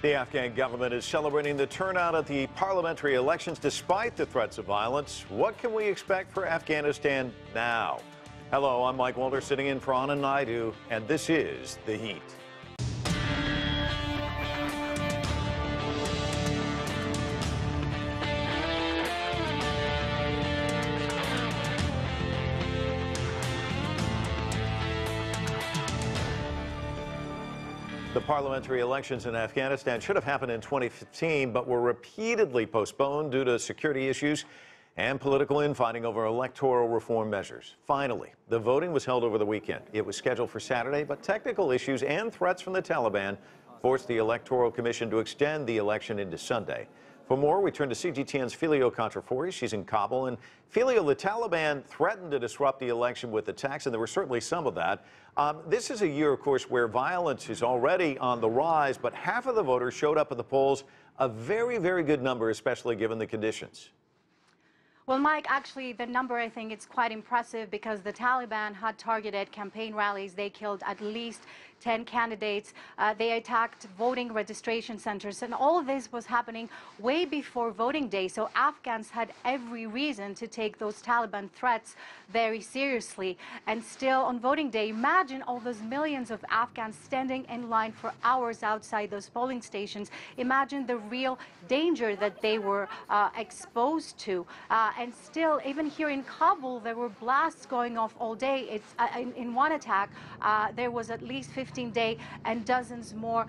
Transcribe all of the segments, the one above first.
The Afghan government is celebrating the turnout at the parliamentary elections despite the threats of violence. What can we expect for Afghanistan now? Hello, I'm Mike Walter sitting in for Anand Naidu, and this is The Heat. The parliamentary elections in Afghanistan should have happened in 2015, but were repeatedly postponed due to security issues and political infighting over electoral reform measures. Finally, the voting was held over the weekend. It was scheduled for Saturday, but technical issues and threats from the Taliban forced the Electoral Commission to extend the election into Sunday. For more, we turn to CGTN's Filio Kontrafouri. She's in Kabul. And Filio, the Taliban threatened to disrupt the election with attacks, and there were certainly some of that. This is a year, of course, where violence is already on the rise, but half of the voters showed up at the polls, a very, very good number, especially given the conditions. Well, Mike, actually, the number, I think, it's quite impressive because the Taliban had targeted campaign rallies. They killed at least 10 candidates. They attacked voting registration centers. And all of this was happening way before voting day. So Afghans had every reason to take those Taliban threats very seriously. And still on voting day, imagine all those millions of Afghans standing in line for hours outside those polling stations. Imagine the real danger that they were exposed to. And still, even here in Kabul, there were blasts going off all day. It's in one attack, there was at least 15 dead and dozens more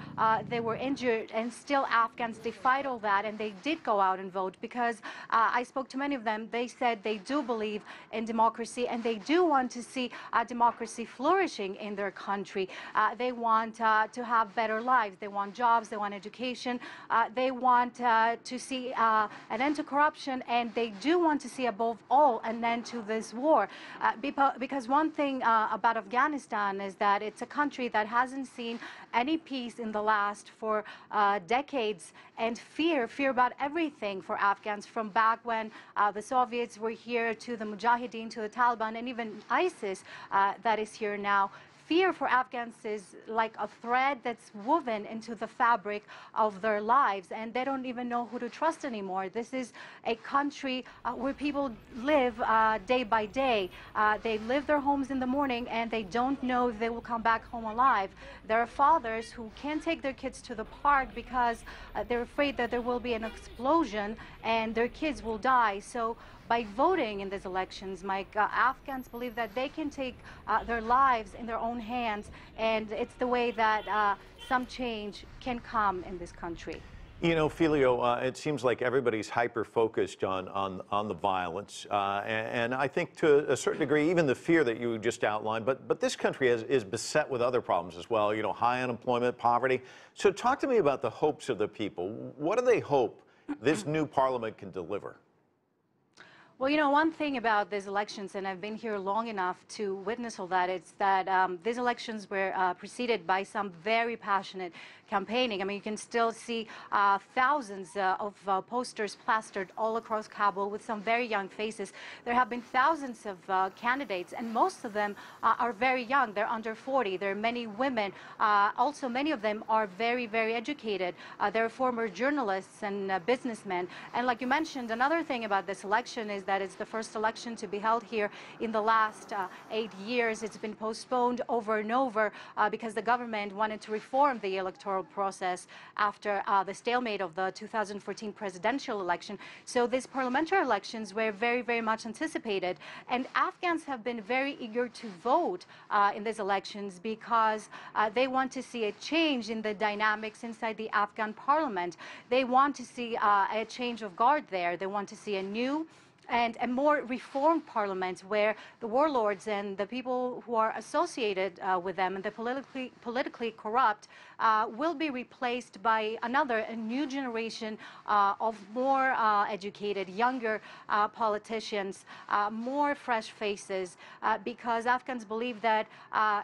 they were injured. And still, Afghans defied all that, and they did go out and vote because I spoke to many of them. They said they do believe in democracy, and they do want to see democracy flourishing in their country. They want to have better lives. They want jobs. They want education. They want to see an end to corruption, and they do want to see above all an end to this war, because one thing about Afghanistan is that it's a country that hasn't seen any peace in the last for decades, and fear about everything for Afghans, from back when the Soviets were here to the Mujahideen, to the Taliban, and even ISIS that is here now. Fear for Afghans is like a thread that's woven into the fabric of their lives, and they don't even know who to trust anymore. This is a country where people live day by day. They leave their homes in the morning, and they don't know if they will come back home alive. There are fathers who can't take their kids to the park because they're afraid that there will be an explosion and their kids will die. So by voting in these elections, Mike, Afghans believe that they can take their lives in their own hands, and it's the way that some change can come in this country. You know, Filio, it seems like everybody's hyper-focused on the violence, and I think to a certain degree, even the fear that you just outlined, but this country is beset with other problems as well, you know, high unemployment, poverty. So talk to me about the hopes of the people. What do they hope this new parliament can deliver? Well, you know, one thing about these elections, and I've been here long enough to witness all that, it's that these elections were preceded by some very passionate campaigning. I mean, you can still see thousands of posters plastered all across Kabul with some very young faces. There have been thousands of candidates, and most of them are very young. They're under 40. There are many women. Also, many of them are very, very educated. They're former journalists and businessmen. And like you mentioned, another thing about this election is that it's the first election to be held here in the last 8 years. It's been postponed over and over because the government wanted to reform the electoral process after the stalemate of the 2014 presidential election. So these parliamentary elections were very, very much anticipated. And Afghans have been very eager to vote in these elections because they want to see a change in the dynamics inside the Afghan parliament. They want to see a change of guard there. They want to see a new and a more reformed parliament where the warlords and the people who are associated with them and the politically corrupt will be replaced by a new generation of more educated, younger politicians, more fresh faces, because Afghans believe that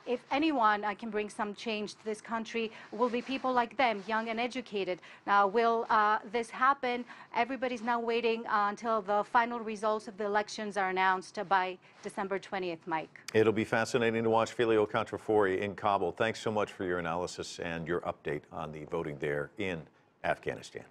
if anyone can bring some change to this country, will be people like them, young and educated. Now, will this happen? Everybody's now waiting until the final results of the elections are announced by December 20th, Mike. It'll be fascinating to watch. Filio Kontrafouri in Kabul. Thanks so much for your analysis and your update on the voting there in Afghanistan.